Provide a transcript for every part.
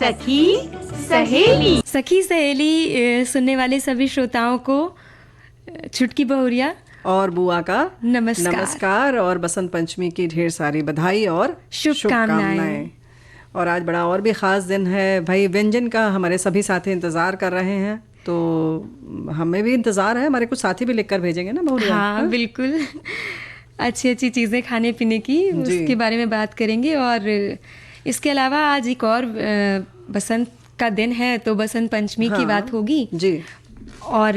सखी सहेली। सखी सहेली सुनने वाले सभी श्रोताओं को छुटकी बहुरिया और बुआ का नमस्कार और बसंत पंचमी की ढेर सारी बधाई और शुभकामनाएं। और आज बड़ा और भी ख़ास दिन है भाई। व्यंजन का हमारे सभी साथी इंतज़ार कर रहे हैं, तो हमें भी इंतज़ार है। हमारे कुछ साथी भी लिखकर भेजेंगे ना बहुरिया। हाँ बिल्कुल, अच्छी अच्छी चीज़ें खाने पीने की, उसके बारे में बात करेंगे। और इसके अलावा आज एक और बसंत का दिन है, तो बसंत पंचमी की बात होगी जी। और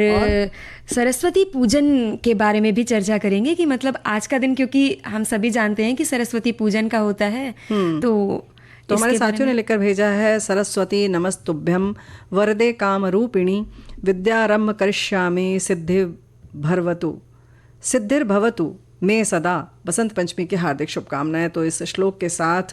सरस्वती पूजन के बारे में भी चर्चा करेंगे कि मतलब आज का दिन, क्योंकि हम सभी जानते हैं कि सरस्वती पूजन का होता है। तो हमारे साथियों ने लिखकर भेजा है, सरस्वती नमस्तुभ्यं वरदे काम रूपिणी विद्यारंभ करिष्यामि सिद्धिर्भवतु में सदा। बसंत पंचमी की हार्दिक शुभकामनाएं। तो इस श्लोक के साथ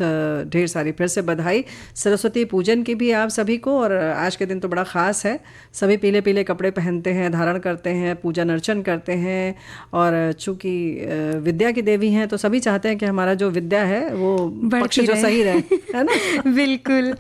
ढेर सारी फिर से बधाई सरस्वती पूजन की भी आप सभी को। और आज के दिन तो बड़ा ख़ास है, सभी पीले पीले कपड़े पहनते हैं, धारण करते हैं, पूजन अर्चन करते हैं। और चूँकि विद्या की देवी हैं, तो सभी चाहते हैं कि हमारा जो विद्या है वो पक्ष जो सही रहे, है ना। बिल्कुल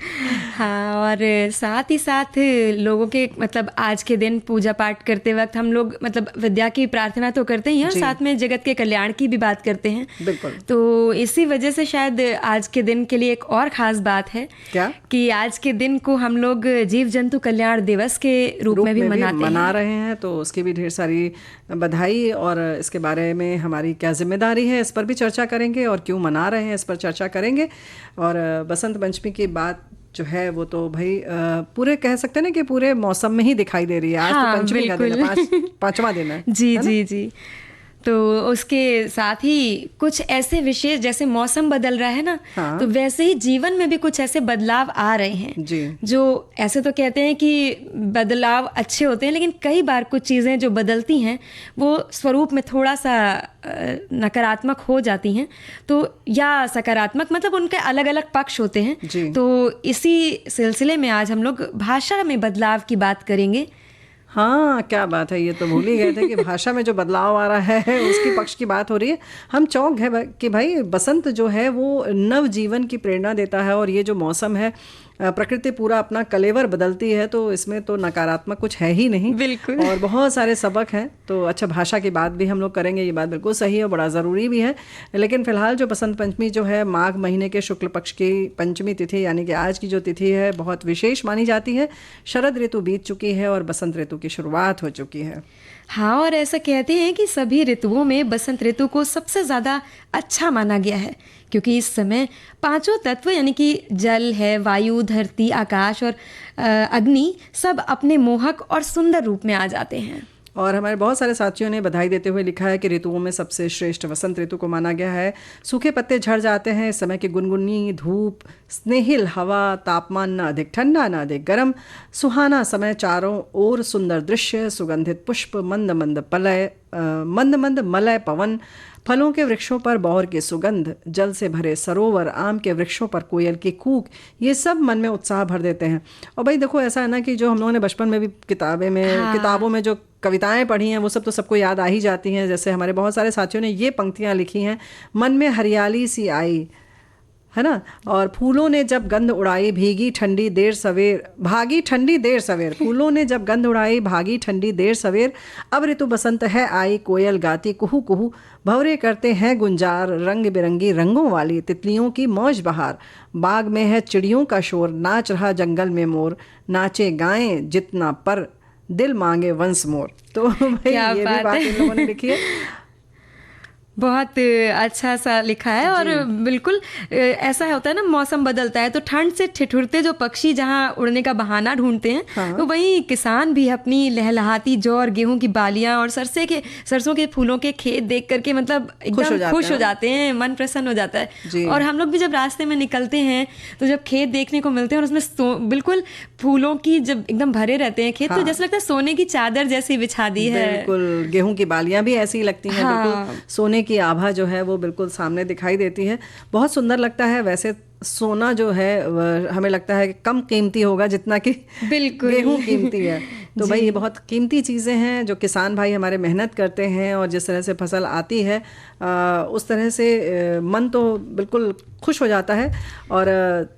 हाँ। और साथ ही साथ लोगों के मतलब आज के दिन पूजा पाठ करते वक्त हम लोग मतलब विद्या की प्रार्थना तो करते ही हैं, और साथ में जगत के कल्याण की भी बात करते हैं। बिल्कुल। तो इसी वजह से शायद आज के दिन के लिए एक और खास बात है। क्या? कि आज के दिन को हम लोग जीव जंतु कल्याण दिवस के रूप में भी मना रहे हैं। तो उसकी भी ढेर सारी बधाई। और इसके बारे में हमारी क्या जिम्मेदारी है, इस पर भी चर्चा करेंगे, और क्यों मना रहे हैं इस पर चर्चा करेंगे। और बसंत पंचमी की बात जो है वो तो भाई पूरे कह सकते हैं ना कि पूरे मौसम में ही दिखाई दे रही है। आज तो पंचमी का दिन है, पांचवा दिन है। जी जी जी। तो उसके साथ ही कुछ ऐसे विशेष, जैसे मौसम बदल रहा है ना, तो वैसे ही जीवन में भी कुछ ऐसे बदलाव आ रहे हैं जी। जो ऐसे तो कहते हैं कि बदलाव अच्छे होते हैं, लेकिन कई बार कुछ चीज़ें जो बदलती हैं वो स्वरूप में थोड़ा सा नकारात्मक हो जाती हैं, तो या सकारात्मक, मतलब उनके अलग अलग पक्ष होते हैं। तो इसी सिलसिले में आज हम लोग भाषा में बदलाव की बात करेंगे। हाँ, क्या बात है, ये तो भूल ही गए थे कि भाषा में जो बदलाव आ रहा है उसकी पक्ष की बात हो रही है। हम चौंक है कि भाई बसंत जो है वो नव जीवन की प्रेरणा देता है, और ये जो मौसम है प्रकृति पूरा अपना कलेवर बदलती है, तो इसमें तो नकारात्मक कुछ है ही नहीं। बिल्कुल। और बहुत सारे सबक हैं। तो अच्छा, भाषा की बात भी हम लोग करेंगे, ये बात बिल्कुल सही है, बड़ा ज़रूरी भी है। लेकिन फिलहाल जो बसंत पंचमी जो है, माघ महीने के शुक्ल पक्ष की पंचमी तिथि, यानी कि आज की जो तिथि है बहुत विशेष मानी जाती है। शरद ऋतु बीत चुकी है और बसंत ऋतु की शुरुआत हो चुकी है। हाँ, और ऐसा कहते हैं कि सभी ऋतुओं में बसंत ऋतु को सबसे ज़्यादा अच्छा माना गया है, क्योंकि इस समय पांचों तत्व यानी कि जल है, वायु, धरती, आकाश और अग्नि सब अपने मोहक और सुंदर रूप में आ जाते हैं। और हमारे बहुत सारे साथियों ने बधाई देते हुए लिखा है कि ऋतुओं में सबसे श्रेष्ठ वसंत ऋतु को माना गया है। सूखे पत्ते झड़ जाते हैं, इस समय की गुनगुनी धूप, स्नेहिल हवा, तापमान न अधिक ठंडा न अधिक गर्म, सुहाना समय, चारों ओर सुंदर दृश्य, सुगंधित पुष्प, मंद मंद मलय पवन, फलों के वृक्षों पर बौर की सुगंध, जल से भरे सरोवर, आम के वृक्षों पर कोयल की कूक, ये सब मन में उत्साह भर देते हैं। और भाई देखो, ऐसा है ना कि जो हम लोगों ने बचपन में भी किताबों में जो कविताएं पढ़ी हैं वो सब तो सबको याद आ ही जाती हैं। जैसे हमारे बहुत सारे साथियों ने ये पंक्तियां लिखी हैं, मन में हरियाली सी आई, है ना, और फूलों ने जब गंध उड़ाई, भागी ठंडी देर सवेर, फूलों ने जब गंध उड़ाई, भागी ठंडी देर सवेर, अब ऋतु बसंत है आई, कोयल गाती कुहू कुहू, भंवरे करते हैं गुंजार, रंग बिरंगी रंगों वाली तितलियों की मौज बहार, बाग में है चिड़ियों का शोर, नाच रहा जंगल में मोर, नाचे गाएं जितना पर दिल मांगे वंस मोर। तो भाई ये भी बात इन लोगों ने लिखी है। बहुत अच्छा सा लिखा है। और बिल्कुल ऐसा होता है ना, मौसम बदलता है तो ठंड से ठिठुरते जो पक्षी जहाँ उड़ने का बहाना ढूंढते हैं, तो वहीं किसान भी अपनी लहलहाती जौ और गेहूं की बालियां और सरसों के फूलों के खेत देख करके मतलब एकदम खुश हो जाते हैं, मन प्रसन्न हो जाता है। और हम लोग भी जब रास्ते में निकलते हैं तो जब खेत देखने को मिलते हैं और उसमें बिल्कुल फूलों की जब एकदम भरे रहते हैं खेत, तो जैसे लगता है सोने की चादर जैसी बिछा दी है। बिल्कुल, गेहूं की बालियां भी ऐसी लगती हैं, बिल्कुल सोने की आभा जो है वो बिल्कुल सामने दिखाई देती है। बहुत सुंदर लगता है। वैसे सोना जो है हमें लगता है कि कम कीमती होगा जितना कि बिल्कुल गेहूं कीमती है, तो भाई ये बहुत कीमती चीज़ें हैं जो किसान भाई हमारे मेहनत करते हैं, और जिस तरह से फसल आती है उस तरह से मन तो बिल्कुल खुश हो जाता है। और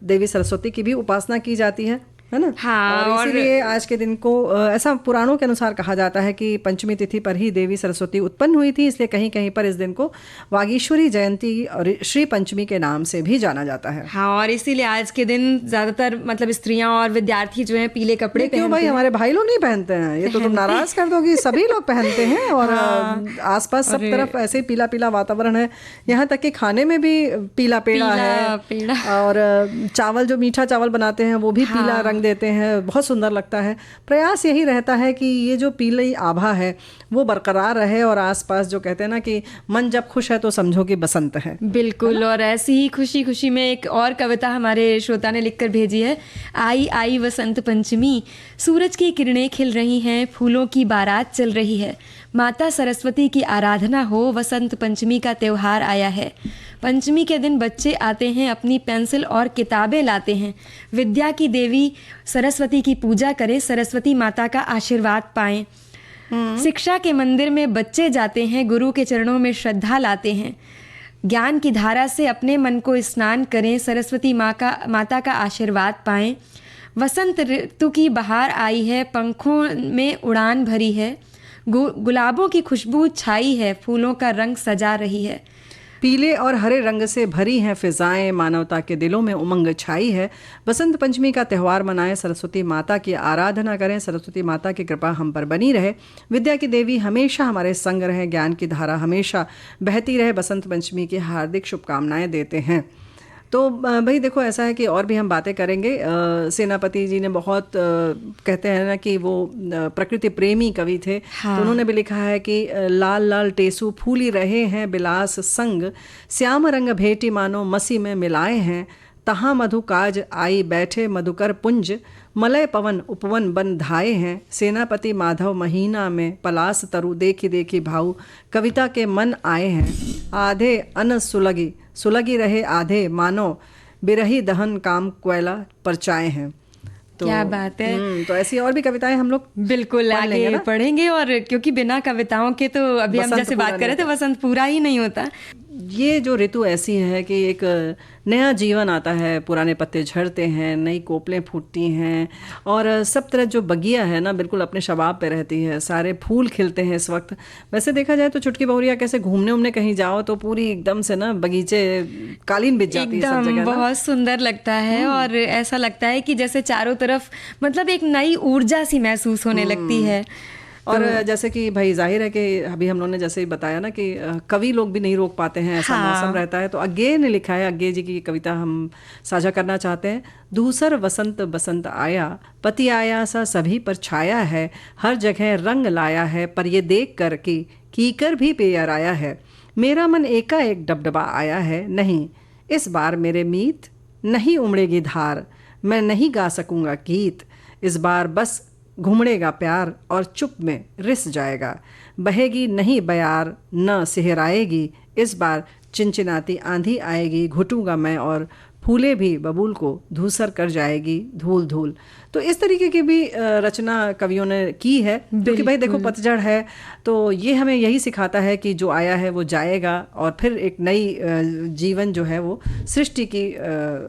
देवी सरस्वती की भी उपासना की जाती है ना। हाँ, और इसीलिए आज के दिन को ऐसा पुराणों के अनुसार कहा जाता है कि पंचमी तिथि पर ही देवी सरस्वती उत्पन्न हुई थी, इसलिए कहीं कहीं पर इस दिन को वागीश्वरी जयंती और श्री पंचमी के नाम से भी जाना जाता है। हाँ, और इसीलिए आज के दिन ज्यादातर मतलब स्त्रियां और विद्यार्थी जो हैं पीले कपड़े क्यों भाई, हमारे भाई लोग नहीं पहनते हैं? ये तो तुम नाराज कर दोगी, सभी लोग पहनते हैं। और आसपास सब तरफ ऐसे पीला पीला वातावरण है, यहाँ तक कि खाने में भी पीला पेड़ा है। और चावल, जो मीठा चावल बनाते हैं वो भी पीला रंग देते हैं, बहुत सुंदर लगता है। प्रयास यही रहता है कि ये जो पीली आभा है वो बरकरार रहे, और आसपास जो कहते हैं ना कि मन जब खुश है तो समझो कि बसंत है। बिल्कुल। और ऐसी ही खुशी खुशी में एक और कविता हमारे श्रोता ने लिखकर भेजी है। आई आई वसंत पंचमी, सूरज की किरणें खिल रही हैं, फूलों की बारात चल रही है, माता सरस्वती की आराधना हो, वसंत पंचमी का त्योहार आया है। पंचमी के दिन बच्चे आते हैं, अपनी पेंसिल और किताबें लाते हैं, विद्या की देवी सरस्वती की पूजा करें, सरस्वती माता का आशीर्वाद पाएं। शिक्षा के मंदिर में बच्चे जाते हैं, गुरु के चरणों में श्रद्धा लाते हैं, ज्ञान की धारा से अपने मन को स्नान करें, सरस्वती माता का आशीर्वाद पाएं। वसंत ऋतु की बहार आई है, पंखों में उड़ान भरी है, गुलाबों की खुशबू छाई है, फूलों का रंग सजा रही है। पीले और हरे रंग से भरी हैं फिजाएं, मानवता के दिलों में उमंग छाई है। बसंत पंचमी का त्यौहार मनाएं, सरस्वती माता की आराधना करें, सरस्वती माता की कृपा हम पर बनी रहे, विद्या की देवी हमेशा हमारे संग रहे, ज्ञान की धारा हमेशा बहती रहे। बसंत पंचमी की हार्दिक शुभकामनाएं देते हैं। तो भाई देखो, ऐसा है कि और भी हम बातें करेंगे। सेनापति जी ने बहुत कहते हैं ना कि वो प्रकृति प्रेमी कवि थे। हाँ। तो उन्होंने भी लिखा है कि लाल लाल टेसू फूली रहे हैं बिलास संग, श्याम रंग भेटी मानो मसी में मिलाए हैं, तहाँ मधु काज आई बैठे मधुकर पुंज, मलय पवन उपवन बन धाए हैं, सेनापति माधव महीना में पलास तरु देखी देखी भाऊ, कविता के मन आए हैं, आधे अन सुलगी सुलगी रहे आधे, मानो बिरही दहन काम कोयला परचाए हैं। तो क्या बात है। तो ऐसी और भी कविताएं हम लोग बिल्कुल आगे पढ़ेंगे, और क्योंकि बिना कविताओं के तो अभी हम जैसे बात कर रहे थे वसंत पूरा ही नहीं होता। ये जो ऋतु ऐसी है कि एक नया जीवन आता है, पुराने पत्ते झड़ते हैं, नई कोपलें फूटती हैं, और सब तरह जो बगिया है ना बिल्कुल अपने शबाब पे रहती है, सारे फूल खिलते हैं इस वक्त। वैसे देखा जाए तो चुटकी बहुरिया कैसे घूमने उमने कहीं जाओ तो पूरी एकदम से ना बगीचे कालीन बिछ जाती है सब जगह, बहुत सुंदर लगता है। और ऐसा लगता है कि जैसे चारों तरफ मतलब एक नई ऊर्जा सी महसूस होने लगती है। और जैसे कि भाई जाहिर है कि अभी हम लोगों ने जैसे ही बताया ना कि कवि लोग भी नहीं रोक पाते हैं, ऐसा मौसम रहता है। तो अज्ञे ने लिखा है, अज्ञे जी की कविता हम साझा करना चाहते हैं। दूसर वसंत बसंत आया, पति आया सा सभी पर छाया है, हर जगह रंग लाया है, पर ये देख कर कि कीकर भी पेयर आया है, मेरा मन एकाएक डबडबा आया है, नहीं इस बार मेरे मीत नहीं उमड़ेगी धार, मैं नहीं गा सकूंगा गीत, इस बार बस घुमड़ेगा प्यार और चुप में रिस जाएगा, बहेगी नहीं बयार न सिहराएगी, इस बार चिनचिनाती आंधी आएगी, घुटूंगा मैं और फूले भी बबूल को धूसर कर जाएगी धूल धूल। तो इस तरीके की भी रचना कवियों ने की है, क्योंकि भाई देखो पतझड़ है तो ये हमें यही सिखाता है कि जो आया है वो जाएगा, और फिर एक नई जीवन जो है वो सृष्टि की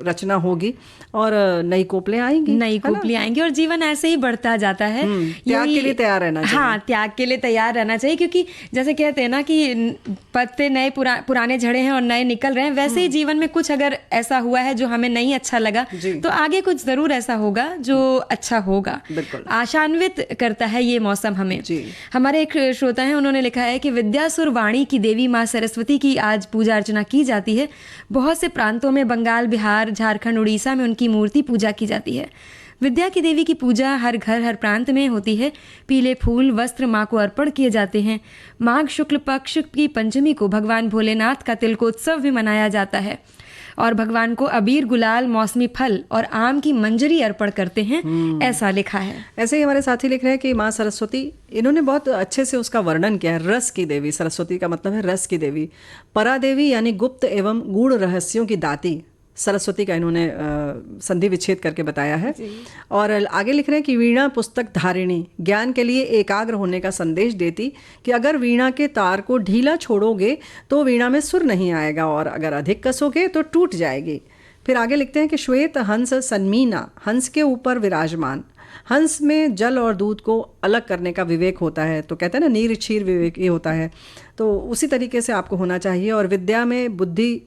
रचना होगी, और नई कोपलें आएंगी, और जीवन ऐसे ही बढ़ता जाता है। त्याग के लिए तैयार रहना चाहिए। हाँ, त्याग के लिए तैयार रहना चाहिए, क्योंकि जैसे कहते हैं ना कि पत्ते नए पुराने झड़े हैं और नए निकल रहे हैं, वैसे ही जीवन में कुछ अगर ऐसा हुआ है जो हमें नहीं अच्छा लगा तो आगे कुछ जरूर ऐसा होगा जो अच्छा होगा। आशान्वित करता है ये मौसम हमें। हमारे एक श्रोता हैं, उन्होंने लिखा है कि विद्यासुर वाणी की देवी माँ सरस्वती की आज पूजा अर्चना की जाती है। बहुत से प्रांतों में, बंगाल, बिहार, झारखंड, उड़ीसा में उनकी मूर्ति पूजा की जाती है। विद्या की देवी की पूजा हर घर हर प्रांत में होती है। पीले फूल वस्त्र माँ को अर्पण किए जाते हैं। माघ शुक्ल पक्ष की पंचमी को भगवान भोलेनाथ का तिलकोत्सव भी मनाया जाता है, और भगवान को अबीर, गुलाल, मौसमी फल और आम की मंजरी अर्पण करते हैं, ऐसा लिखा है। ऐसे ही हमारे साथी लिख रहे हैं कि माँ सरस्वती, इन्होंने बहुत अच्छे से उसका वर्णन किया है। रस की देवी, सरस्वती का मतलब है रस की देवी। परा देवी यानी गुप्त एवं गूढ़ रहस्यों की दाती, सरस्वती का इन्होंने संधि विच्छेद करके बताया है। और आगे लिख रहे हैं कि वीणा पुस्तक धारिणी ज्ञान के लिए एकाग्र होने का संदेश देती कि अगर वीणा के तार को ढीला छोड़ोगे तो वीणा में सुर नहीं आएगा और अगर अधिक कसोगे तो टूट जाएगी। फिर आगे लिखते हैं कि श्वेत हंस सन्मीना हंस के ऊपर विराजमान, हंस में जल और दूध को अलग करने का विवेक होता है। तो कहते हैं ना नीर क्षीर विवेक ये होता है, तो उसी तरीके से आपको होना चाहिए। और विद्या में बुद्धि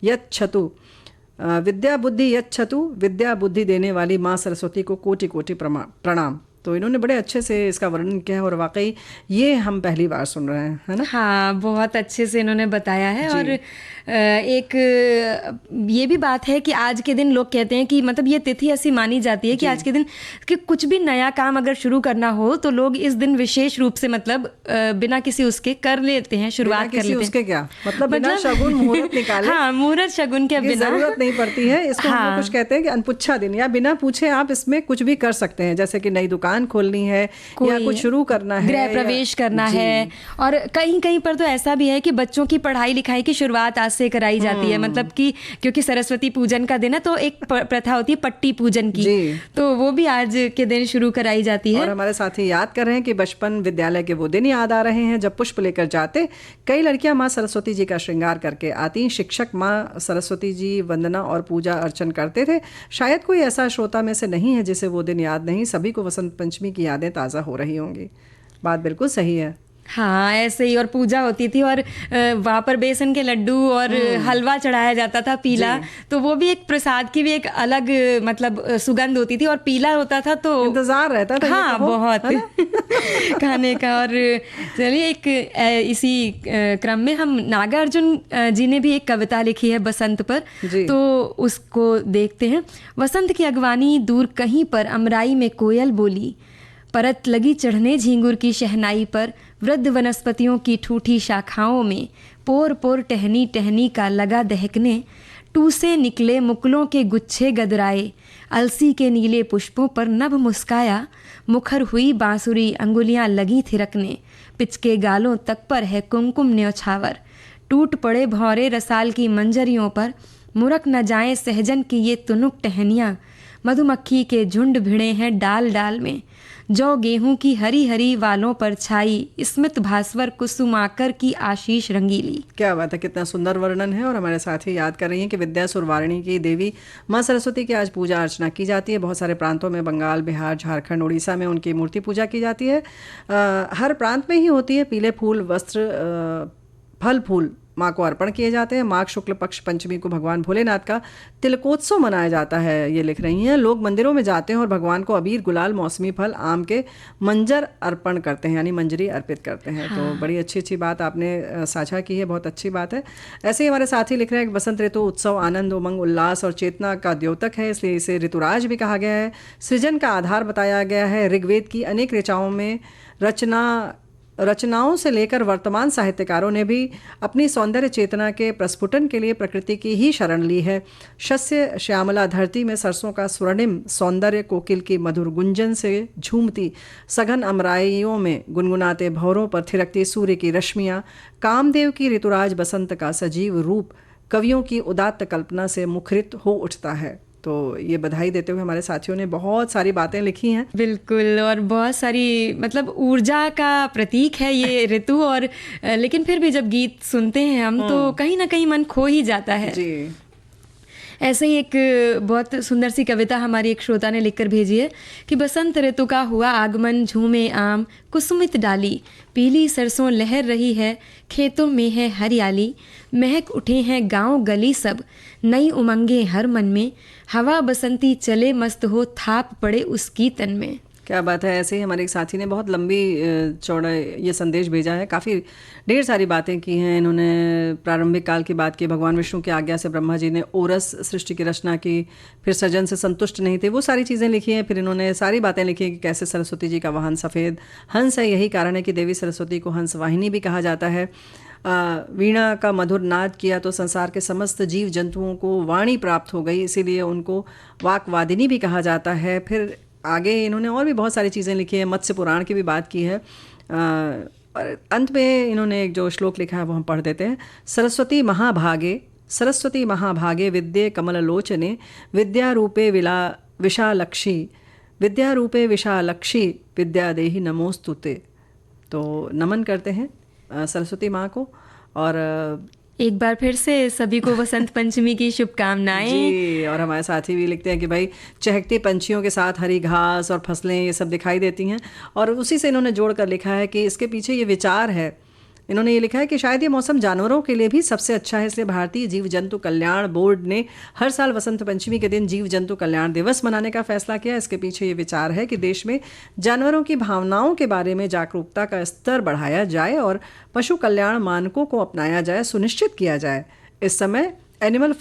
यच्छतु, विद्या बुद्धि यच्छतु, विद्या बुद्धि देने वाली माँ सरस्वती को कोटि कोटि प्रणाम। तो इन्होंने बड़े अच्छे से इसका वर्णन किया है और वाकई ये हम पहली बार सुन रहे हैं, है ना? हाँ, बहुत अच्छे से इन्होंने बताया है। और एक ये भी बात है कि आज के दिन लोग कहते हैं कि मतलब ये तिथि ऐसी मानी जाती है कि आज के दिन कि कुछ भी नया काम अगर शुरू करना हो तो लोग इस दिन विशेष रूप से मतलब बिना किसी उसके कर लेते हैं, शुरुआत कर लेते हैं। उसके क्या मतलब बिना शगुन मुहूर्त निकाले, हाँ, मुहूर्त शगुन के बिना जरूरत नहीं पड़ती है। इसको हम कुछ कहते हैं कि अनपुच्छा दिन, या बिना पूछे आप इसमें कुछ भी कर सकते हैं, जैसे कि नई दुकान खोलनी है या कुछ शुरू करना है, गृह प्रवेश करना है। और कहीं कहीं पर तो ऐसा भी है कि बच्चों की पढ़ाई लिखाई की शुरुआत आज से कराई जाती है, मतलब कि क्योंकि सरस्वती पूजन का दिन है तो एक प्रथा होती है पट्टी पूजन की, तो वो भी आज के दिन शुरू कराई जाती है। और हमारे साथी याद कर रहे हैं कि बचपन विद्यालय के वो दिन याद आ रहे हैं जब पुष्प लेकर जाते कई लड़कियां माँ सरस्वती जी का श्रृंगार करके आती, शिक्षक माँ सरस्वती जी वंदना और पूजा अर्चन करते थे। शायद कोई ऐसा श्रोता में से नहीं है जिसे वो दिन याद नहीं, सभी को वसंत पंचमी की यादें ताज़ा हो रही होंगी। बात बिल्कुल सही है। हाँ, ऐसे ही। और पूजा होती थी और वहाँ पर बेसन के लड्डू और हलवा चढ़ाया जाता था पीला, तो वो भी एक प्रसाद की भी एक अलग मतलब सुगंध होती थी और पीला होता था तो इंतजार रहता था। हाँ, बहुत खाने का। और चलिए एक इसी क्रम में हम नागार्जुन जी ने भी एक कविता लिखी है बसंत पर, तो उसको देखते हैं। वसंत की अगवानी दूर कहीं पर अमराई में कोयल बोली, परत लगी चढ़ने झींगुर की शहनाई पर, वृद्ध वनस्पतियों की ठूठी शाखाओं में पोर पोर टहनी टहनी का लगा दहकने, टूसे निकले मुकुलों के गुच्छे गदराए, अलसी के नीले पुष्पों पर नभ मुस्काया, मुखर हुई बांसुरी अंगुलियां लगी थिरकने, पिचके गालों तक पर है कुमकुम न्योछावर, टूट पड़े भौरे रसाल की मंजरियों पर, मुरक न जाए सहजन की ये तुनुक टहनियाँ, मधुमक्खी के झुंड भिड़े हैं डाल डाल में, जो गेहूं की हरी हरी वालों पर छाई, स्मित भास्वर कुसुमाकर की आशीष रंगीली। क्या बात है, कितना सुंदर वर्णन है। और हमारे साथी याद कर रही हैं कि विद्या सुरवारिणी की देवी माँ सरस्वती की आज पूजा अर्चना की जाती है। बहुत सारे प्रांतों में, बंगाल, बिहार, झारखंड, उड़ीसा में उनकी मूर्ति पूजा की जाती है। हर प्रांत में ही होती है। पीले फूल, वस्त्र, फल फूल माँ को अर्पण किए जाते हैं। माघ शुक्ल पक्ष पंचमी को भगवान भोलेनाथ का तिलकोत्सव मनाया जाता है, ये लिख रही हैं। लोग मंदिरों में जाते हैं और भगवान को अबीर, गुलाल, मौसमी फल, आम के मंजर अर्पण करते हैं, यानी मंजरी अर्पित करते हैं। हाँ। तो बड़ी अच्छी अच्छी बात आपने साझा की है, बहुत अच्छी बात है। ऐसे ही हमारे साथी लिख रहे हैं कि बसंत ऋतु उत्सव आनंद, उमंग, उल्लास और चेतना का द्योतक है, इसलिए इसे ऋतुराज भी कहा गया है। सृजन का आधार बताया गया है। ऋग्वेद की अनेक ऋचाओं में रचनाओं से लेकर वर्तमान साहित्यकारों ने भी अपनी सौंदर्य चेतना के प्रस्फुटन के लिए प्रकृति की ही शरण ली है। शस्य श्यामला धरती में सरसों का स्वर्णिम सौंदर्य, कोकिल की मधुर गुंजन से झूमती सघन अमराइयों में गुनगुनाते भौरों पर थिरकती सूर्य की रश्मियाँ, कामदेव की ऋतुराज बसंत का सजीव रूप कवियों की उदात्त कल्पना से मुखरित हो उठता है। तो ये बधाई देते हुए हमारे साथियों ने बहुत सारी बातें लिखी हैं। बिल्कुल, और बहुत सारी मतलब ऊर्जा का प्रतीक है ये ऋतु। और लेकिन फिर भी जब गीत सुनते हैं हम तो कहीं ना कहीं मन खो ही जाता है जी। ऐसे ही एक बहुत सुंदर सी कविता हमारी एक श्रोता ने लिखकर भेजी है कि बसंत ऋतु का हुआ आगमन, झूमे आम कुसुमित डाली, पीली सरसों लहर रही है, खेतों में है हरियाली, महक उठे हैं गांव गली सब, नई उमंगे हर मन में, हवा बसंती चले मस्त हो, थाप पड़े उसकी तन में। क्या बात है। ऐसे ही हमारे एक साथी ने बहुत लंबी चौड़ा ये संदेश भेजा है, काफ़ी ढेर सारी बातें की हैं इन्होंने। प्रारंभिक काल की बात की, भगवान विष्णु की आज्ञा से ब्रह्मा जी ने ओरस सृष्टि की रचना की, फिर सृजन से संतुष्ट नहीं थे, वो सारी चीज़ें लिखी हैं। फिर इन्होंने सारी बातें लिखी हैं कि कैसे सरस्वती जी का वाहन सफ़ेद हंस है, यही कारण है कि देवी सरस्वती को हंस वाहिनी भी कहा जाता है। वीणा का मधुर नाद किया तो संसार के समस्त जीव जंतुओं को वाणी प्राप्त हो गई, इसीलिए उनको वाक्वादिनी भी कहा जाता है। फिर आगे इन्होंने और भी बहुत सारी चीज़ें लिखी है, मत्स्य पुराण की भी बात की है। और अंत में इन्होंने एक जो श्लोक लिखा है वो हम पढ़ देते हैं। सरस्वती महाभागे सरस्वती महाभागे विद्ये कमललोचने विद्यारूपे विशालक्षी विद्या देहि नमोस्तुते। तो नमन करते हैं सरस्वती माँ को। और एक बार फिर से सभी को वसंत पंचमी की शुभकामनाएं जी। और हमारे साथी भी लिखते हैं कि भाई चहकती पंछियों के साथ हरी घास और फसलें ये सब दिखाई देती हैं, और उसी से इन्होंने जोड़कर लिखा है कि इसके पीछे ये विचार है। इन्होंने ये लिखा है कि शायद ये मौसम जानवरों के लिए भी सबसे अच्छा है, इसलिए भारतीय जीव जंतु कल्याण बोर्ड ने हर साल वसंत पंचमी के दिन जीव जंतु कल्याण दिवस मनाने का फैसला किया। इसके पीछे ये विचार है कि देश में जानवरों की भावनाओं के बारे में जागरूकता का स्तर बढ़ाया जाए और पशु कल्याण मानकों को अपनाया जाए, सुनिश्चित किया जाए। इस समय एनिमल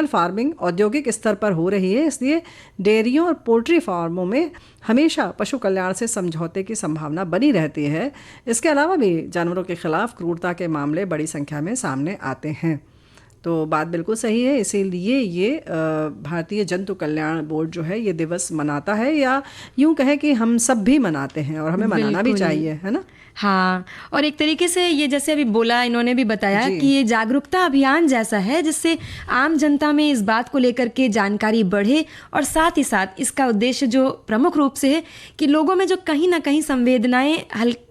फार्मिंग औद्योगिक स्तर पर हो रही है, इसलिए डेयरियों और पोल्ट्री फार्मों में हमेशा पशु कल्याण से समझौते की संभावना बनी रहती है। इसके अलावा भी जानवरों के खिलाफ क्रूरता के मामले बड़ी संख्या में सामने आते हैं। तो बात बिल्कुल सही है, इसीलिए ये भारतीय जंतु कल्याण बोर्ड जो है ये दिवस मनाता है, या यूं कहे कि हम सब भी मनाते हैं और हमें मनाना भी चाहिए, है ना। हाँ, और एक तरीके से ये जैसे अभी बोला, इन्होंने भी बताया कि ये जागरूकता अभियान जैसा है जिससे आम जनता में इस बात को लेकर के जानकारी बढ़े, और साथ ही साथ इसका उद्देश्य जो प्रमुख रूप से है कि लोगों में जो कहीं ना कहीं संवेदनाएं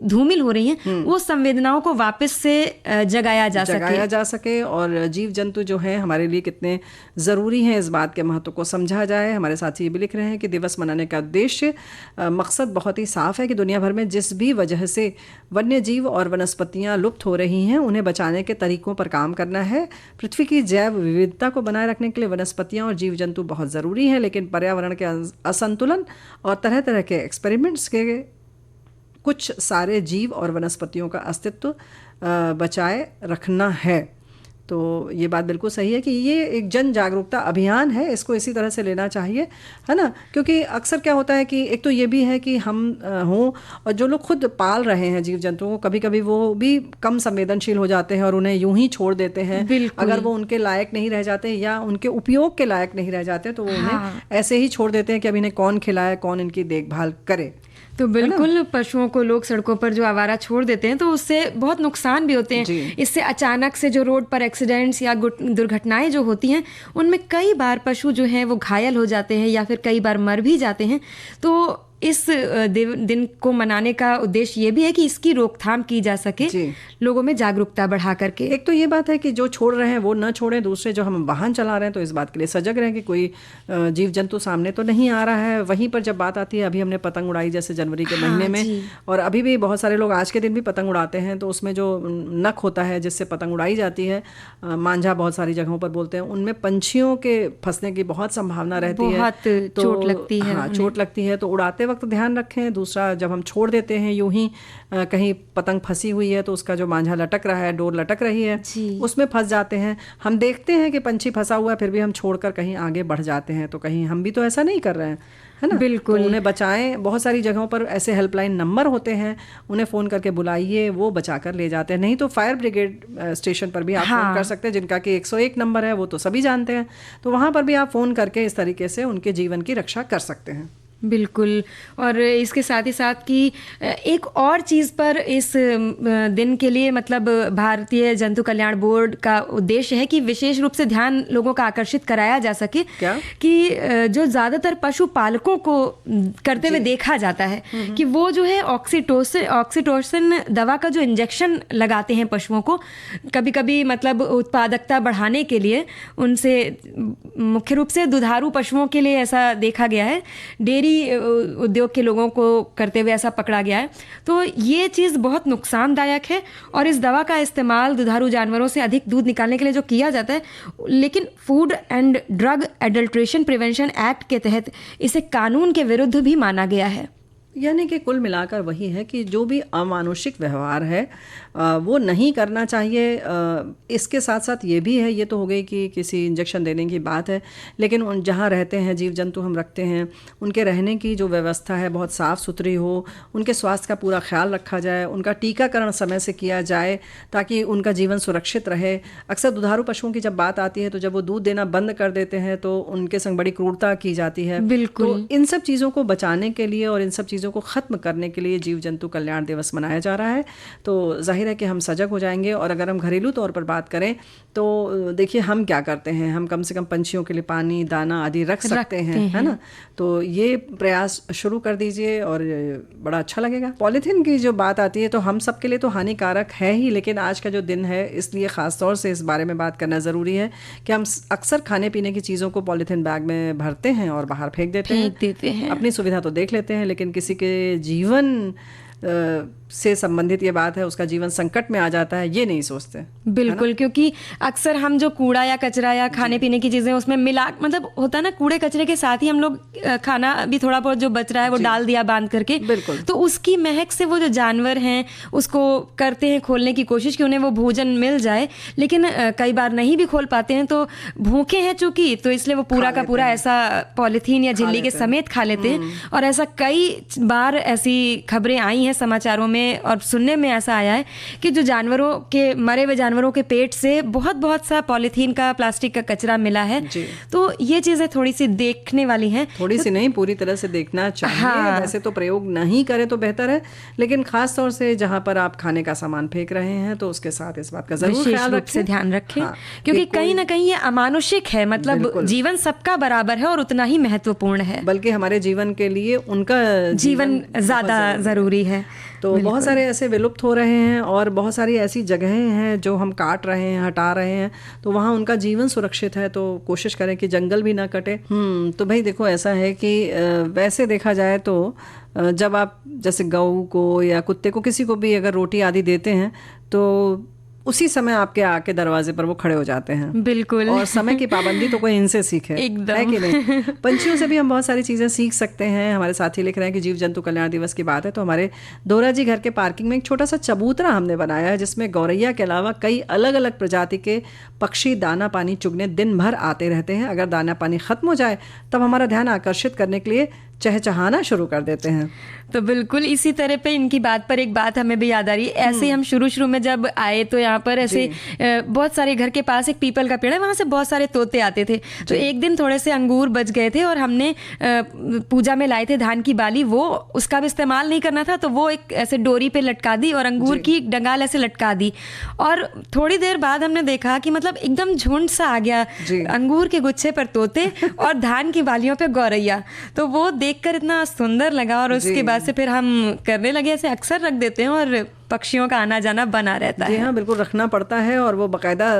धूमिल हो रही हैं वो संवेदनाओं को वापस से जगाया जा सके और जीव जंतु जो है हमारे लिए कितने ज़रूरी हैं इस बात के महत्व को समझा जाए। हमारे साथी ये भी लिख रहे हैं कि दिवस मनाने का उद्देश्य मकसद बहुत ही साफ है कि दुनिया भर में जिस भी वजह से वन्य जीव और वनस्पतियां लुप्त हो रही हैं उन्हें बचाने के तरीकों पर काम करना है। पृथ्वी की जैव विविधता को बनाए रखने के लिए वनस्पतियां और जीव जंतु बहुत ज़रूरी हैं, लेकिन पर्यावरण के असंतुलन और तरह तरह के एक्सपेरिमेंट्स के कुछ सारे जीव और वनस्पतियों का अस्तित्व बचाए रखना है। तो ये बात बिल्कुल सही है कि ये एक जन जागरूकता अभियान है, इसको इसी तरह से लेना चाहिए, है ना। क्योंकि अक्सर क्या होता है कि एक तो ये भी है कि हम हों और जो लोग खुद पाल रहे हैं जीव जंतुओं को, कभी कभी वो भी कम संवेदनशील हो जाते हैं और उन्हें यूं ही छोड़ देते हैं। अगर वो उनके लायक नहीं रह जाते या उनके उपयोग के लायक नहीं रह जाते तो वो उन्हें ऐसे ही छोड़ देते हैं कि अब इन्हें कौन खिलाए, कौन इनकी देखभाल करे। तो बिल्कुल पशुओं को लोग सड़कों पर जो आवारा छोड़ देते हैं तो उससे बहुत नुकसान भी होते हैं। इससे अचानक से जो रोड पर एक्सीडेंट्स या दुर्घटनाएं जो होती हैं उनमें कई बार पशु जो हैं वो घायल हो जाते हैं या फिर कई बार मर भी जाते हैं। तो इस दिन को मनाने का उद्देश्य ये भी है कि इसकी रोकथाम की जा सके, लोगों में जागरूकता बढ़ा करके। एक तो ये बात है कि जो छोड़ रहे हैं वो न छोड़ें, दूसरे जो हम वाहन चला रहे हैं तो इस बात के लिए सजग रहें कि कोई जीव जंतु सामने तो नहीं आ रहा है। वहीं पर जब बात आती है, अभी हमने पतंग उड़ाई जैसे जनवरी के महीने में, और अभी भी बहुत सारे लोग आज के दिन भी पतंग उड़ाते हैं, तो उसमें जो नख होता है जिससे पतंग उड़ाई जाती है, मांझा बहुत सारी जगहों पर बोलते हैं, उनमें पंछियों के फंसने की बहुत संभावना रहती है, बहुत चोट लगती है। हाँ, चोट लगती है। तो उड़ाते वक्त ध्यान रखें। दूसरा, जब हम छोड़ देते हैं यूं ही कहीं पतंग फंसी हुई है तो उसका जो मांझा लटक रहा है, डोर लटक रही है, उसमें फंस जाते हैं। हम देखते हैं कि पंछी फंसा हुआ है फिर भी हम छोड़कर कहीं आगे बढ़ जाते हैं, तो कहीं हम भी तो ऐसा नहीं कर रहे हैं, है ना। बिल्कुल, तो उन्हें बचाएं। बहुत सारी जगहों पर ऐसे हेल्पलाइन नंबर होते हैं, उन्हें फ़ोन करके बुलाइए, वो बचा कर ले जाते हैं। नहीं तो फायर ब्रिगेड स्टेशन पर भी आप फ़ोन कर सकते हैं, जिनका कि 101 नंबर है, वो तो सभी जानते हैं। तो वहाँ पर भी आप फ़ोन करके इस तरीके से उनके जीवन की रक्षा कर सकते हैं। बिल्कुल। और इसके साथ ही साथ कि एक और चीज़ पर इस दिन के लिए मतलब भारतीय जंतु कल्याण बोर्ड का उद्देश्य है कि विशेष रूप से ध्यान लोगों का आकर्षित कराया जा सके। क्या? कि जो ज़्यादातर पशुपालकों को करते हुए देखा जाता है कि वो जो है ऑक्सीटोसिन दवा का जो इंजेक्शन लगाते हैं पशुओं को, कभी कभी मतलब उत्पादकता बढ़ाने के लिए, उनसे मुख्य रूप से दुधारू पशुओं के लिए ऐसा देखा गया है, डेयरी उद्योग के लोगों को करते हुए ऐसा पकड़ा गया है। तो ये चीज़ बहुत नुकसानदायक है और इस दवा का इस्तेमाल दुधारू जानवरों से अधिक दूध निकालने के लिए जो किया जाता है, लेकिन food and drug adulteration prevention act के तहत इसे कानून के विरुद्ध भी माना गया है। यानी कि कुल मिलाकर वही है कि जो भी अमानुषिक व्यवहार है वो नहीं करना चाहिए। इसके साथ साथ ये भी है, ये तो हो गई कि किसी इंजेक्शन देने की बात है, लेकिन उन जहाँ रहते हैं जीव जंतु हम रखते हैं, उनके रहने की जो व्यवस्था है बहुत साफ़ सुथरी हो, उनके स्वास्थ्य का पूरा ख्याल रखा जाए, उनका टीकाकरण समय से किया जाए ताकि उनका जीवन सुरक्षित रहे। अक्सर दुधारू पशुओं की जब बात आती है तो जब वो दूध देना बंद कर देते हैं तो उनके संग बड़ी क्रूरता की जाती है। बिल्कुल। तो इन सब चीज़ों को बचाने के लिए और इन सब चीज़ों चीज़ों को ख़त्म करने के लिए जीव जंतु कल्याण दिवस मनाया जा रहा है। तो जाहिर है कि हम सजग हो जाएंगे। और अगर हम घरेलू तौर पर बात करें तो देखिए हम क्या करते हैं, हम कम से कम पंछियों के लिए पानी दाना आदि रख सकते हैं, है ना। तो ये प्रयास शुरू कर दीजिए और बड़ा अच्छा लगेगा। पॉलीथीन की जो बात आती है तो हम सब के लिए तो हानिकारक है ही, लेकिन आज का जो दिन है इसलिए ख़ास तौर से इस बारे में बात करना ज़रूरी है कि हम अक्सर खाने पीने की चीज़ों को पॉलीथीन बैग में भरते हैं और बाहर फेंक देते हैं। अपनी सुविधा तो देख लेते हैं, लेकिन किसी के जीवन से संबंधित ये बात है, उसका जीवन संकट में आ जाता है, ये नहीं सोचते। बिल्कुल, क्योंकि अक्सर हम जो कूड़ा या कचरा या खाने पीने की चीजें उसमें मिला, मतलब होता है ना, कूड़े कचरे के साथ ही हम लोग खाना भी थोड़ा बहुत जो बच रहा है वो डाल दिया बांध करके। बिल्कुल। तो उसकी महक से वो जो जानवर हैं उसको करते हैं खोलने की कोशिश कि उन्हें वो भोजन मिल जाए, लेकिन कई बार नहीं भी खोल पाते हैं। तो भूखे हैं चूंकि, तो इसलिए वो पूरा का पूरा ऐसा पॉलीथीन या झिल्ली के समेत खा लेते हैं। और ऐसा कई बार ऐसी खबरें आई हैं समाचारों में और सुनने में ऐसा आया है कि जो जानवरों के, मरे हुए जानवरों के पेट से बहुत सा पॉलीथीन का, प्लास्टिक का कचरा मिला है। तो ये चीजें थोड़ी सी देखने वाली हैं। थोड़ी सी नहीं, पूरी तरह से देखना चाहिए। हाँ। वैसे तो प्रयोग नहीं करे तो बेहतर है, लेकिन खास तौर से जहां पर आप खाने का सामान फेंक रहे हैं तो उसके साथ इस बात का जरूर ध्यान रखें। हाँ, क्योंकि कहीं ना कहीं ये अमानुषिक है, मतलब जीवन सबका बराबर है और उतना ही महत्वपूर्ण है, बल्कि हमारे जीवन के लिए उनका जीवन ज्यादा जरूरी है। तो बहुत सारे ऐसे विलुप्त हो रहे हैं और बहुत सारी ऐसी जगहें हैं जो हम काट रहे हैं, हटा रहे हैं, तो वहाँ उनका जीवन सुरक्षित है। तो कोशिश करें कि जंगल भी ना कटे। तो भाई देखो, ऐसा है कि वैसे देखा जाए तो जब आप जैसे गऊ को या कुत्ते को, किसी को भी अगर रोटी आदि देते हैं तो उसी समय आपके आके दरवाजे पर वो खड़े हो जाते हैं। बिल्कुल। और समय की पाबंदी तो कोई इनसे सीखे, है कि नहीं। पंछियों से भी हम बहुत सारी चीज़ें सीख सकते हैं। हमारे साथी लिख रहे हैं कि जीव जंतु कल्याण दिवस की बात है तो हमारे दोरा जी घर के पार्किंग में एक छोटा सा चबूतरा हमने बनाया है, जिसमें गौरैया के अलावा कई अलग अलग प्रजाति के पक्षी दाना पानी चुगने दिन भर आते रहते हैं। अगर दाना पानी खत्म हो जाए तब हमारा ध्यान आकर्षित करने के लिए चहचहाना शुरू कर देते हैं। तो बिल्कुल इसी तरह पे इनकी बात पर एक बात हमें भी याद आ रही है। ऐसे ही हम शुरू में जब आए तो यहाँ पर ऐसे बहुत सारे, घर के पास एक पीपल का पेड़ है, वहाँ से बहुत सारे तोते आते थे। तो एक दिन थोड़े से अंगूर बच गए थे और हमने पूजा में लाए थे धान की बाली, वो उसका भी इस्तेमाल नहीं करना था, तो वो एक ऐसे डोरी पे लटका दी और अंगूर की डंगाल ऐसे लटका दी। और थोड़ी देर बाद हमने देखा कि मतलब एकदम झुंड सा आ गया, अंगूर के गुच्छे पर तोते और धान की बालियों पे गौरैया। तो वो देखकर इतना सुंदर लगा और उसके बाद से फिर हम करने लगे, ऐसे अक्सर रख देते हैं और पक्षियों का आना जाना बना रहता है। जी हाँ, बिल्कुल रखना पड़ता है और वो बाकायदा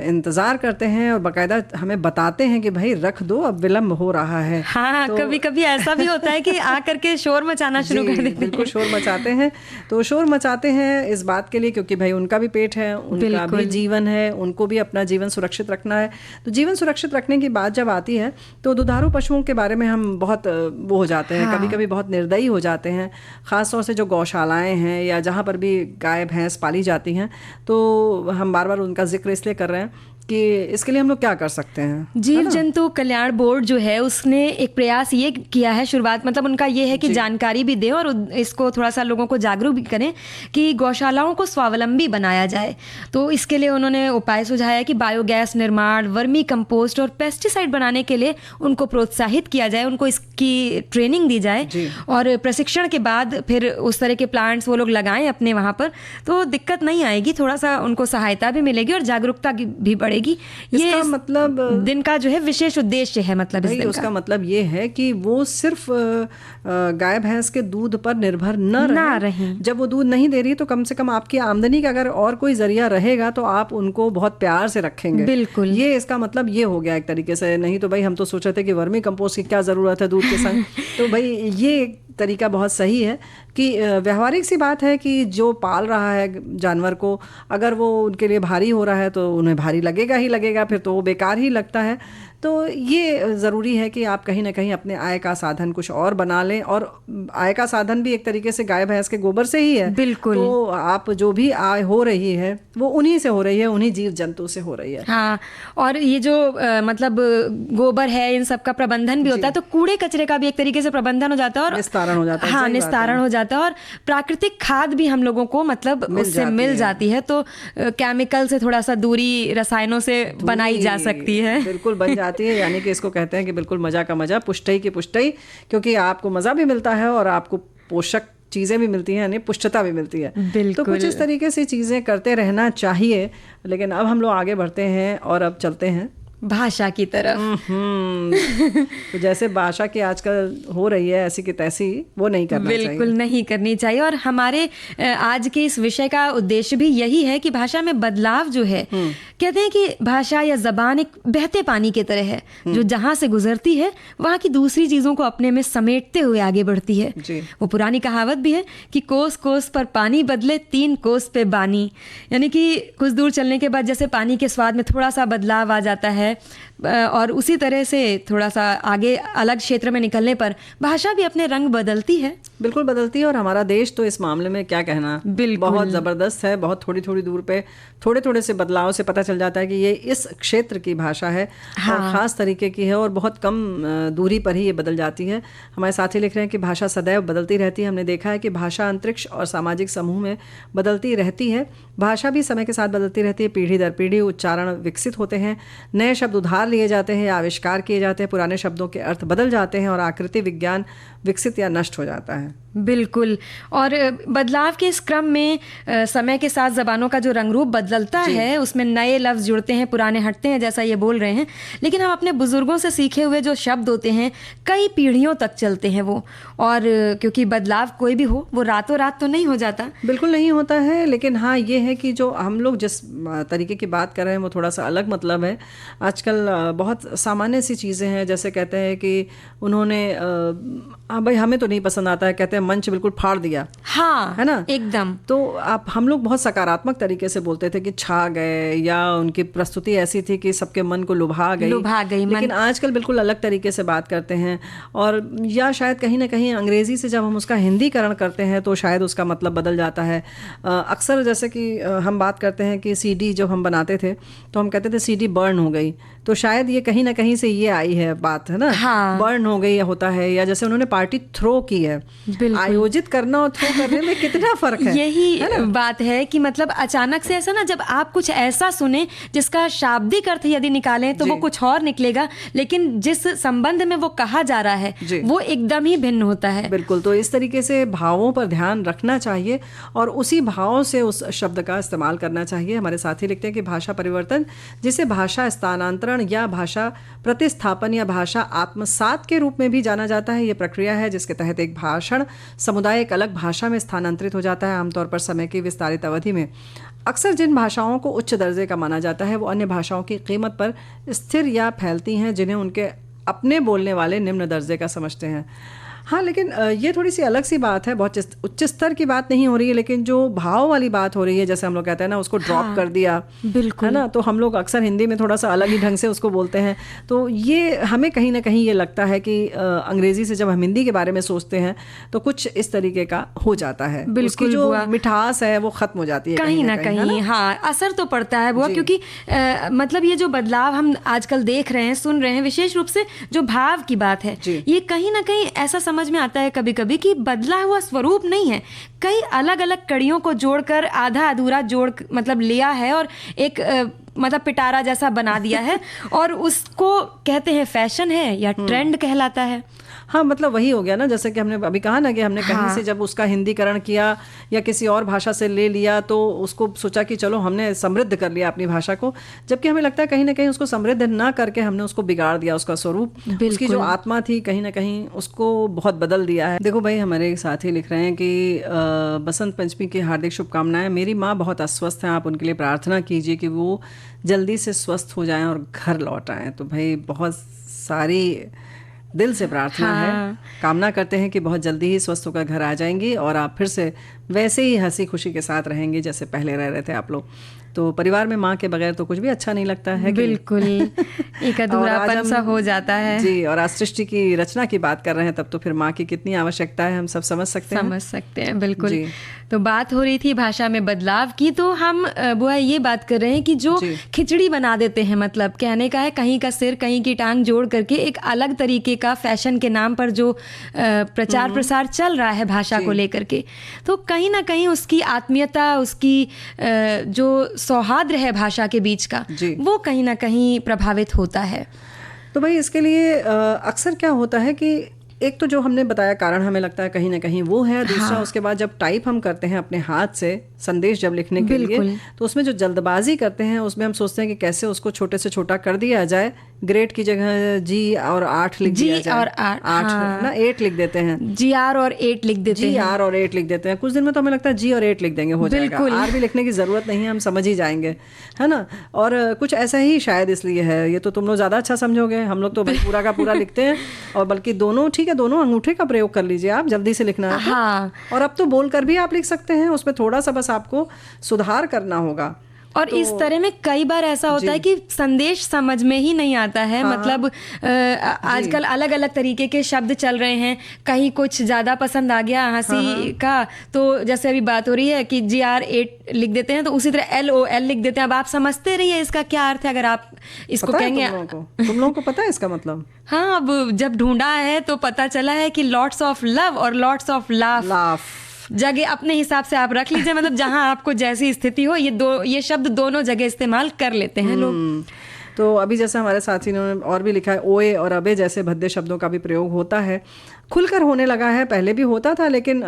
इंतजार करते हैं और बाकायदा हमें बताते हैं कि भाई रख दो, अब विलम्ब हो रहा है। हाँ, तो कभी कभी ऐसा भी होता है कि आ करके शोर मचाना शुरू कर देते हैं। बिल्कुल शोर मचाते हैं। तो शोर मचाते हैं इस बात के लिए क्योंकि भाई उनका भी पेट है, उनका भी जीवन है, उनको भी अपना जीवन सुरक्षित रखना है। तो जीवन सुरक्षित रखने की बात जब आती है तो दुधारू पशुओं के बारे में हम बहुत वो हो जाते हैं, कभी कभी बहुत निर्दयी हो जाते हैं। खासतौर से जो गौशालाएं हैं या जहाँ पर भी गाय भैंस पाली जाती हैं, तो हम बार बार उनका जिक्र इसलिए कर रहे हैं कि इसके लिए हम लोग क्या कर सकते हैं। जीव जंतु कल्याण बोर्ड जो है उसने एक प्रयास ये किया है शुरुआत, मतलब उनका ये है कि जानकारी भी दे और इसको थोड़ा सा लोगों को जागरूक भी करें कि गौशालाओं को स्वावलंबी बनाया जाए। तो इसके लिए उन्होंने उपाय सुझाया कि बायोगैस निर्माण, वर्मी कंपोस्ट और पेस्टिसाइड बनाने के लिए उनको प्रोत्साहित किया जाए, उनको इसकी ट्रेनिंग दी जाए और प्रशिक्षण के बाद फिर उस तरह के प्लांट्स वो लोग लगाएं अपने वहाँ पर, तो दिक्कत नहीं आएगी, थोड़ा सा उनको सहायता भी मिलेगी और जागरूकता भी बढ़ेगी। ये मतलब दिन का जो है विशेष उद्देश्य है, मतलब इस दिन उसका मतलब ये है कि वो सिर्फ गाय भैंस के दूध पर निर्भर न रहे। जब वो दूध नहीं दे रही तो कम से कम आपकी आमदनी का अगर और कोई जरिया रहेगा तो आप उनको बहुत प्यार से रखेंगे। बिल्कुल, ये इसका मतलब ये हो गया एक तरीके से। नहीं तो भाई हम तो सोच रहे थे कि वर्मी कंपोस्ट की क्या जरूरत है दूध के संग। तो भाई ये तरीका बहुत सही है कि व्यवहारिक सी बात है कि जो पाल रहा है जानवर को, अगर वो उनके लिए भारी हो रहा है तो उन्हें भारी लगेगा ही लगेगा, फिर तो वो बेकार ही लगता है। तो ये ज़रूरी है कि आप कहीं ना कहीं अपने आय का साधन कुछ और बना लें, और आय का साधन भी एक तरीके से गाय भैंस के गोबर से ही है। बिल्कुल। तो आप जो भी आय हो रही है वो उन्हीं से हो रही है, उन्हीं जीव जंतु से हो रही है। हाँ, और ये जो मतलब गोबर है इन सब का प्रबंधन भी होता है, तो कूड़े कचरे का भी एक तरीके से प्रबंधन हो जाता है और निस्तारण हो जाता है। हाँ, निस्तारण हो जाता है और प्राकृतिक खाद भी हम लोगों को मतलब उससे मिल जाती है। तो केमिकल से थोड़ा सा दूरी रसायनों से बनाई जा सकती है। बिल्कुल बन जाती है। यानी कि इसको कहते हैं कि बिल्कुल मजा का मजा, पुष्टई की पुष्टई, क्योंकि आपको मजा भी मिलता है और आपको पोषक चीज़ें भी मिलती हैं, यानी पुष्टता भी मिलती है। बिल्कुल। तो कुछ इस तरीके से चीज़ें करते रहना चाहिए। लेकिन अब हम लोग आगे बढ़ते हैं और अब चलते हैं भाषा की तरफ। तो जैसे भाषा की आजकल हो रही है ऐसी की तैसी, वो नहीं करना चाहिए। बिल्कुल नहीं करनी चाहिए। और हमारे आज के इस विषय का उद्देश्य भी यही है कि भाषा में बदलाव जो है, कहते हैं कि भाषा या जबान एक बहते पानी की तरह है, जो जहाँ से गुजरती है वहाँ की दूसरी चीज़ों को अपने में समेटते हुए आगे बढ़ती है। वो पुरानी कहावत भी है कि कोस कोस पर पानी बदले 3 कोस पे बानी, यानी कि कुछ दूर चलने के बाद जैसे पानी के स्वाद में थोड़ा सा बदलाव आ जाता है, और उसी तरह से थोड़ा सा आगे अलग क्षेत्र में निकलने पर भाषा भी अपने रंग बदलती है। बिल्कुल बदलती है। और हमारा देश तो इस मामले में क्या कहना, बहुत ज़बरदस्त है। बहुत थोड़ी थोड़ी दूर पे थोड़े थोड़े से बदलाव से पता चल जाता है कि ये इस क्षेत्र की भाषा है। हाँ। और ख़ास तरीके की है और बहुत कम दूरी पर ही ये बदल जाती है। हमारे साथी लिख रहे हैं कि भाषा सदैव बदलती रहती है। हमने देखा है कि भाषा अंतरिक्ष और सामाजिक समूह में बदलती रहती है। भाषा भी समय के साथ बदलती रहती है, पीढ़ी दर पीढ़ी उच्चारण विकसित होते हैं, नए शब्द उधार लिए जाते हैं या आविष्कार किए जाते हैं, पुराने शब्दों के अर्थ बदल जाते हैं और आकृति विज्ञान विकसित या नष्ट हो जाता है। बिल्कुल। और बदलाव के इस क्रम में समय के साथ ज़बानों का जो रंग रूप बदलता है, उसमें नए लफ्ज़ जुड़ते हैं, पुराने हटते हैं, जैसा ये बोल रहे हैं। लेकिन हम अपने बुज़ुर्गों से सीखे हुए जो शब्द होते हैं, कई पीढ़ियों तक चलते हैं वो। और क्योंकि बदलाव कोई भी हो, वो रातों रात तो नहीं हो जाता। बिल्कुल नहीं होता है। लेकिन हाँ, ये है कि जो हम लोग जिस तरीके की बात कर रहे हैं वो थोड़ा सा अलग मतलब है। आजकल बहुत सामान्य सी चीज़ें हैं, जैसे कहते हैं कि उन्होंने भाई हमें तो नहीं पसंद आता है, कहते हैं मंच बिल्कुल फाड़ दिया। हाँ, है ना, एकदम। तो आप हम लोग बहुत सकारात्मक तरीके से बोलते थे कि छा गए, या उनकी प्रस्तुति ऐसी थी कि सबके मन को लुभा गई। लेकिन आजकल बिल्कुल अलग तरीके से बात करते हैं। और या शायद कहीं ना कहीं अंग्रेजी से जब हम उसका हिंदीकरण करते हैं तो शायद उसका मतलब बदल जाता है। अक्सर जैसे कि हम बात करते हैं कि सीडी जब हम बनाते थे तो हम कहते थे सीडी बर्न हो गई, तो शायद ये कहीं ना कहीं से ये आई है बात, है ना। हाँ। बर्न हो गई होता है। या जैसे उन्होंने पार्टी थ्रो की है, आयोजित करना और थ्रो करने में कितना फर्क है। यही बात है कि मतलब अचानक से ऐसा ना, जब आप कुछ ऐसा सुने जिसका शाब्दिक अर्थ यदि निकालें तो वो कुछ और निकलेगा, लेकिन जिस संबंध में वो कहा जा रहा है वो एकदम ही भिन्न होता है। बिल्कुल। तो इस तरीके से भावों पर ध्यान रखना चाहिए और उसी भाव से उस शब्द का इस्तेमाल करना चाहिए। हमारे साथी लिखते हैं कि भाषा परिवर्तन, जिसे भाषा स्थानांतरण या भाषा प्रतिस्थापन या भाषा आत्मसात के रूप में भी जाना जाता है, ये प्रक्रिया है जिसके तहत एक भाषण समुदाय एक अलग भाषा में स्थानांतरित हो जाता है, आमतौर पर समय की विस्तारित अवधि में। अक्सर जिन भाषाओं को उच्च दर्जे का माना जाता है वो अन्य भाषाओं की कीमत पर स्थिर या फैलती हैं जिन्हें उनके अपने बोलने वाले निम्न दर्जे का समझते हैं। हाँ, लेकिन ये थोड़ी सी अलग सी बात है, बहुत उच्च स्तर की बात नहीं हो रही है, लेकिन जो भाव वाली बात हो रही है, जैसे हम लोग कहते हैं ना, उसको ड्रॉप कर दिया, बिल्कुल, है ना। तो हम लोग अक्सर हिंदी में थोड़ा सा अलग ही ढंग से उसको बोलते हैं। तो ये हमें कहीं ना कहीं ये लगता है कि अंग्रेजी से जब हम हिंदी के बारे में सोचते हैं तो कुछ इस तरीके का हो जाता है, उसकी जो मिठास है वो खत्म हो जाती है कहीं ना कहीं। हाँ, असर तो पड़ता है बुआ, क्योंकि मतलब ये जो बदलाव हम आजकल देख रहे हैं, सुन रहे हैं, विशेष रूप से जो भाव की बात है, ये कहीं ना कहीं ऐसा समझ में आता है कभी कभी कि बदला हुआ स्वरूप नहीं है, कई अलग अलग कड़ियों को जोड़कर आधा अधूरा जोड़ मतलब लिया है और एक मतलब पिटारा जैसा बना दिया है और उसको कहते हैं फैशन है या ट्रेंड कहलाता है। हाँ, मतलब वही हो गया ना, जैसे कि हमने अभी कहा ना कि हमने कहीं से जब उसका हिंदीकरण किया या किसी और भाषा से ले लिया तो उसको सोचा कि चलो हमने समृद्ध कर लिया अपनी भाषा को, जबकि हमें लगता है कहीं ना कहीं उसको समृद्ध ना करके हमने उसको बिगाड़ दिया, उसका स्वरूप, उसकी जो आत्मा थी कहीं ना कहीं उसको बहुत बदल दिया है। देखो भाई, हमारे साथी लिख रहे हैं कि बसंत पंचमी की हार्दिक शुभकामनाएं। मेरी माँ बहुत अस्वस्थ हैं, आप उनके लिए प्रार्थना कीजिए कि वो जल्दी से स्वस्थ हो जाएं और घर लौट आएं। तो भाई बहुत सारी दिल से प्रार्थना है, कामना करते हैं कि बहुत जल्दी ही स्वस्थ होकर घर आ जाएंगी और आप फिर से वैसे ही हंसी खुशी के साथ रहेंगे जैसे पहले रह रहे थे आप लोग। तो परिवार में माँ के बगैर तो कुछ भी अच्छा नहीं लगता है। बिल्कुल, एक अधूरापन सा हो जाता है जी। और आज सृष्टि की रचना की बात कर रहे हैं, तब तो फिर माँ की कितनी आवश्यकता है हम सब समझ सकते हैं। बिल्कुल। तो बात हो रही थी भाषा में बदलाव की, तो हम बुआ ये बात कर रहे हैं कि जो खिचड़ी बना देते हैं, मतलब कहने का है कहीं का सिर कहीं की टांग जोड़ करके एक अलग तरीके का फैशन के नाम पर जो प्रचार प्रसार चल रहा है भाषा को लेकर के, तो कहीं ना कहीं उसकी आत्मीयता, उसकी जो सौहार्द है भाषा के बीच का, वो कहीं ना कहीं प्रभावित होता है। तो भाई इसके लिए अक्सर क्या होता है कि एक तो जो हमने बताया कारण हमें लगता है कहीं ना कहीं वो है, दूसरा उसके बाद जब टाइप हम करते हैं अपने हाथ से संदेश जब लिखने के लिए, तो उसमें जो जल्दबाजी करते हैं उसमें हम सोचते हैं कि कैसे उसको छोटे से छोटा कर दिया जाए, ग्रेट की जगह जी और 8 लिख दिया जाए, और 8 ना 8 लिख देते हैं, GR और 8 लिख देते हैं, GR और 8 लिख देते हैं। कुछ दिन में तो हमें लगता है G और 8 लिख देंगे, हो जाएगा, R भी लिखने की जरूरत नहीं है, हम समझ ही जाएंगे, है ना। और कुछ ऐसा ही शायद इसलिए है, ये तो तुम लोग ज्यादा अच्छा समझोगे, हम लोग तो पूरा का पूरा लिखते हैं। और बल्कि दोनों, ठीक है, दोनों अंगूठे का प्रयोग कर लीजिए आप, जल्दी से लिखना है तो। और अब तो बोलकर भी आप लिख सकते हैं, उसमें थोड़ा सा बस आपको सुधार करना होगा। और तो इस तरह में कई बार ऐसा होता है कि संदेश समझ में ही नहीं आता है। मतलब आजकल अलग अलग तरीके के शब्द चल रहे हैं, कहीं कुछ ज़्यादा पसंद आ गया हंसी का, तो जैसे अभी बात हो रही है कि GR 8 लिख देते हैं, तो उसी तरह LOL लिख देते हैं। अब आप समझते रहिए इसका क्या अर्थ है, अगर आप इसको कहेंगे। तुम लोगों को पता है इसका मतलब? हाँ, अब जब ढूंढा है तो पता चला है कि लॉट्स ऑफ लव और लॉट्स ऑफ लाफ जगह अपने हिसाब से आप रख लीजिए। मतलब जहां आपको जैसी स्थिति हो, ये शब्द दोनों जगह इस्तेमाल कर लेते हैं लोग। तो अभी जैसे हमारे साथी ने और भी लिखा है, ओए और अबे जैसे भद्दे शब्दों का भी प्रयोग होता है, खुलकर होने लगा है, पहले भी होता था, लेकिन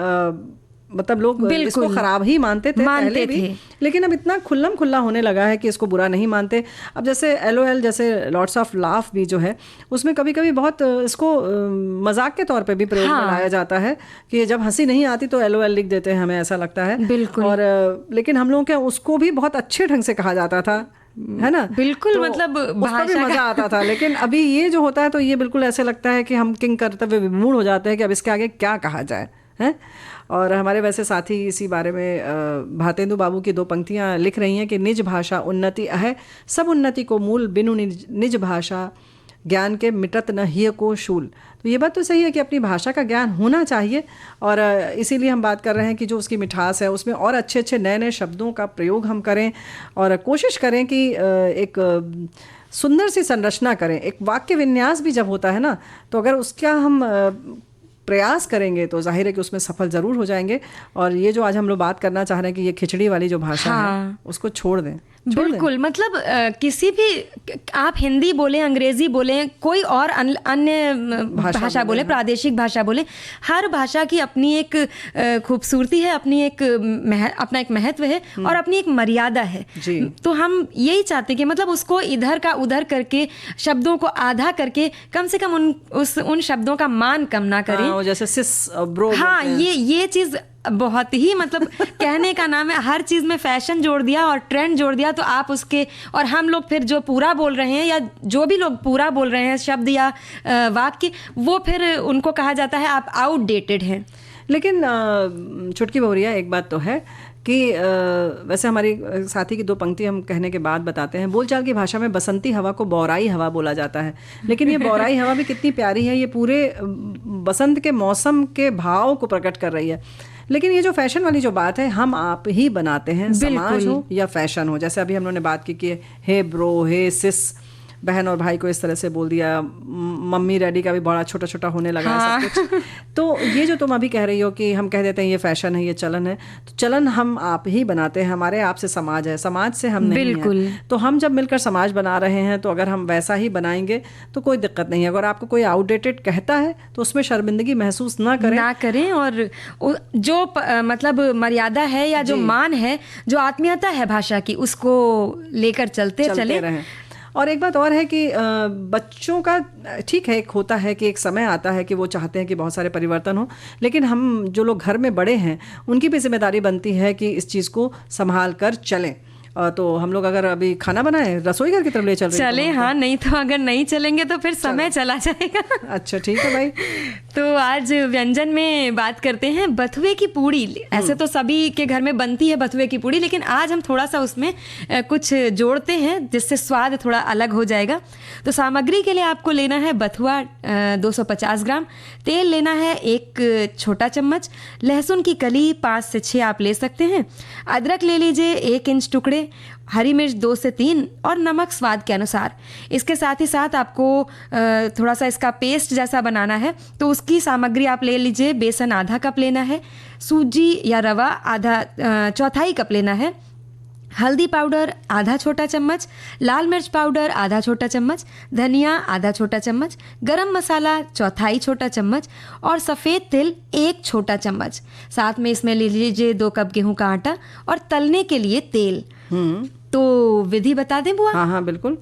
मतलब लोग इसको खराब ही मानते थे पहले भी, लेकिन अब इतना खुल्लम खुल्ला होने लगा है कि इसको बुरा नहीं मानते। अब जैसे LOL, जैसे लॉट्स ऑफ लाफ भी जो है, उसमें कभी कभी बहुत इसको मजाक के तौर पे भी प्रयोग में लाया जाता है कि जब हंसी नहीं आती तो LOL लिख देते हैं, हमें ऐसा लगता है। और लेकिन हम लोगों के उसको भी बहुत अच्छे ढंग से कहा जाता था, है ना। बिल्कुल, तो मतलब उसका भी मजा आता था। लेकिन अभी ये जो होता है तो ये बिल्कुल ऐसे लगता है कि हम किंग कर्तव्य विमूढ़ हो जाते हैं कि अब इसके आगे क्या कहा जाए, है। और हमारे वैसे साथी इसी बारे में भारतेंदु बाबू की 2 पंक्तियां लिख रही हैं कि निज भाषा उन्नति है, सब उन्नति को मूल, बिनु निज भाषा ज्ञान के मिटत न हिय को शूल। तो ये बात तो सही है कि अपनी भाषा का ज्ञान होना चाहिए, और इसीलिए हम बात कर रहे हैं कि जो उसकी मिठास है उसमें और अच्छे अच्छे नए नए शब्दों का प्रयोग हम करें, और कोशिश करें कि एक सुंदर सी संरचना करें। एक वाक्य विन्यास भी जब होता है ना, तो अगर उसका हम प्रयास करेंगे तो जाहिर है कि उसमें सफल जरूर हो जाएंगे। और ये जो आज हम लोग बात करना चाह रहे हैं कि ये खिचड़ी वाली जो भाषा है उसको छोड़ दें। बिल्कुल, मतलब किसी भी, आप हिंदी बोले, अंग्रेजी बोले, कोई और अन्य भाषा बोले, प्रादेशिक भाषा बोले, हर भाषा की अपनी एक खूबसूरती है, अपना एक महत्व है और अपनी एक मर्यादा है। तो हम यही चाहते हैं कि मतलब उसको इधर का उधर करके, शब्दों को आधा करके, कम से कम उन शब्दों का मान कम ना करें। जैसे सिस, ब्रो, हाँ, ये चीज बहुत ही, मतलब कहने का नाम है, हर चीज में फैशन जोड़ दिया और ट्रेंड जोड़ दिया, तो आप उसके, और हम लोग फिर जो पूरा बोल रहे हैं, या जो भी लोग पूरा बोल रहे हैं शब्द या वाक्य, वो फिर उनको कहा जाता है आप आउटडेटेड हैं। लेकिन छुटकी बहुरिया, एक बात तो है कि वैसे हमारी साथी की 2 पंक्ति हम कहने के बाद बताते हैं। बोलचाल की भाषा में बसंती हवा को बौराई हवा बोला जाता है, लेकिन ये बौराई हवा भी कितनी प्यारी है, ये पूरे बसंत के मौसम के भाव को प्रकट कर रही है। लेकिन ये जो फैशन वाली जो बात है, हम आप ही बनाते हैं, समाज हो या फैशन हो। जैसे अभी हम लोगों ने बात की कि हे ब्रो, हे सिस, बहन और भाई को इस तरह से बोल दिया, मम्मी डैडी का भी बड़ा छोटा छोटा होने लगा है सब कुछ। तो ये जो तुम अभी कह रही हो कि हम कह देते हैं ये फैशन है, ये चलन है, तो चलन हम आप ही बनाते हैं, हमारे आप से समाज है, समाज से हम नहीं हैं। तो हम जब मिलकर समाज बना रहे हैं, तो अगर हम वैसा ही बनाएंगे तो कोई दिक्कत नहीं है। अगर आपको कोई आउटडेटेड कहता है तो उसमें शर्मिंदगी महसूस ना करें, और जो मतलब मर्यादा है या जो मान है, जो आत्मीयता है भाषा की, उसको लेकर चलते रहें। और एक बात और है कि बच्चों का ठीक है, एक होता है कि एक समय आता है कि वो चाहते हैं कि बहुत सारे परिवर्तन हो, लेकिन हम जो लोग घर में बड़े हैं उनकी भी जिम्मेदारी बनती है कि इस चीज़ को संभाल कर चलें। तो हम लोग अगर अभी खाना बनाए, रसोई घर की तरफ ले चले, हाँ, नहीं तो अगर नहीं चलेंगे तो फिर समय चला जाएगा। अच्छा, ठीक है भाई। तो आज व्यंजन में बात करते हैं बथुए की पूड़ी। ऐसे तो सभी के घर में बनती है बथुए की पूड़ी, लेकिन आज हम थोड़ा सा उसमें कुछ जोड़ते हैं जिससे स्वाद थोड़ा अलग हो जाएगा। तो सामग्री के लिए आपको लेना है बथुआ 250 ग्राम, तेल लेना है 1 छोटा चम्मच, लहसुन की कली 5 से 6 आप ले सकते हैं, अदरक ले लीजिए 1 इंच टुकड़े, हरी मिर्च 2 से 3 और नमक स्वाद के अनुसार। इसके साथ ही साथ आपको थोड़ा सा इसका पेस्ट जैसा बनाना है, तो उसकी सामग्री आप ले लीजिए। बेसन आधा कप लेना है, सूजी या रवा आधा 1/4 कप लेना है, हल्दी पाउडर आधा छोटा चम्मच, लाल मिर्च पाउडर आधा छोटा चम्मच, धनिया आधा छोटा चम्मच, गरम मसाला चौथाई छोटा चम्मच और सफ़ेद तिल 1 छोटा चम्मच। साथ में इसमें ले लीजिए 2 कप गेहूं का आटा और तलने के लिए तेल। तो विधि बता दें बुआ? हाँ हाँ बिल्कुल।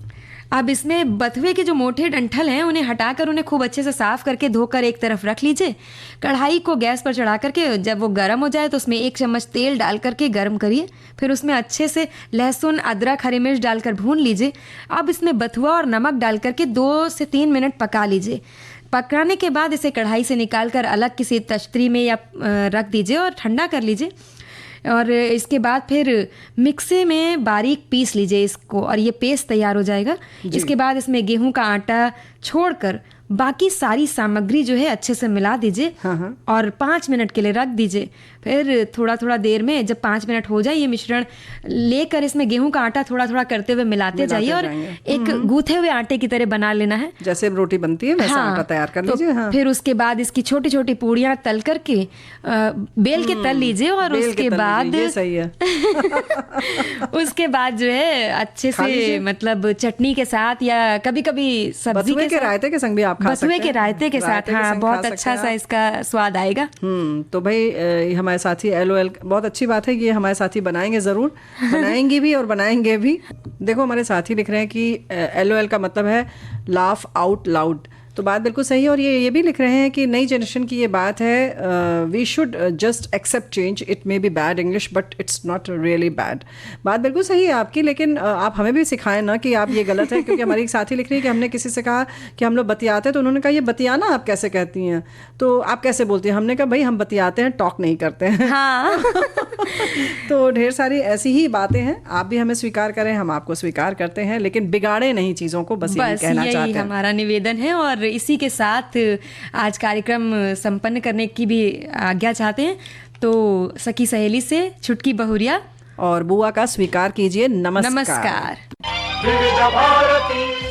अब इसमें बथुए के जो मोटे डंठल हैं उन्हें हटाकर उन्हें खूब अच्छे से साफ करके धोकर एक तरफ रख लीजिए। कढ़ाई को गैस पर चढ़ा करके जब वो गर्म हो जाए तो उसमें 1 चम्मच तेल डाल करके गर्म करिए। फिर उसमें अच्छे से लहसुन, अदरक, हरी मिर्च डालकर भून लीजिए। अब इसमें बथुआ और नमक डाल करके 2 से 3 मिनट पका लीजिए। पकाने के बाद इसे कढ़ाई से निकाल कर अलग किसी तश्तरी में या रख दीजिए और ठंडा कर लीजिए। और इसके बाद फिर मिक्सी में बारीक पीस लीजिए इसको और ये पेस्ट तैयार हो जाएगा। इसके बाद इसमें गेहूं का आटा छोड़कर बाकी सारी सामग्री जो है अच्छे से मिला दीजिए और 5 मिनट के लिए रख दीजिए। फिर थोड़ा थोड़ा देर में जब 5 मिनट हो जाए ये मिश्रण लेकर इसमें गेहूं का आटा थोड़ा थोड़ा करते हुए मिलाते जाइए और एक गूथे हुए आटे की तरह बना लेना है, जैसे रोटी बनती है वैसा आटा तैयार कर लीजिए। तो फिर उसके बाद इसकी छोटी छोटी पूड़ियाँ तल करके बेल के तल लीजिए और उसके बाद ये सही है। उसके बाद जो है अच्छे से मतलब चटनी के साथ या कभी कभी सब्जी के साथ, रायते के संग भी आप खा सकते हैं। बथुए के रायते के साथ, हाँ, बहुत अच्छा सा इसका स्वाद आएगा। तो भाई हमारे साथी LOL, बहुत अच्छी बात है कि ये हमारे साथी बनाएंगे, जरूर बनाएंगे भी और बनाएंगे भी। देखो हमारे साथी लिख रहे हैं कि LOL का मतलब है लाफ आउट लाउड, तो बात बिल्कुल सही है। और ये भी लिख रहे हैं कि नई जनरेशन की ये बात है, we should just accept change, it may be bad English but it's not really bad. बात बिल्कुल सही है आपकी, लेकिन आप हमें भी सिखाएं ना कि आप ये गलत है। क्योंकि हमारी एक साथी लिख रही है कि हमने किसी से कहा कि हम लोग बतियाते हैं, तो उन्होंने कहा ये बतियाना आप कैसे कहती हैं, तो आप कैसे बोलती हैं? हमने कहा भाई हम बतियाते हैं, टॉक नहीं करते हैं। हाँ। तो ढेर सारी ऐसी ही बातें हैं, आप भी हमें स्वीकार करें, हम आपको स्वीकार करते हैं, लेकिन बिगाड़े नहीं चीज़ों को, बस यही कहना चाहते हैं। हमारा निवेदन है और इसी के साथ आज कार्यक्रम संपन्न करने की भी आज्ञा चाहते हैं। तो सखी सहेली से छुटकी बहुरिया और बुआ का स्वीकार कीजिए। नमस्कार। नमस्कार। विविध भारती।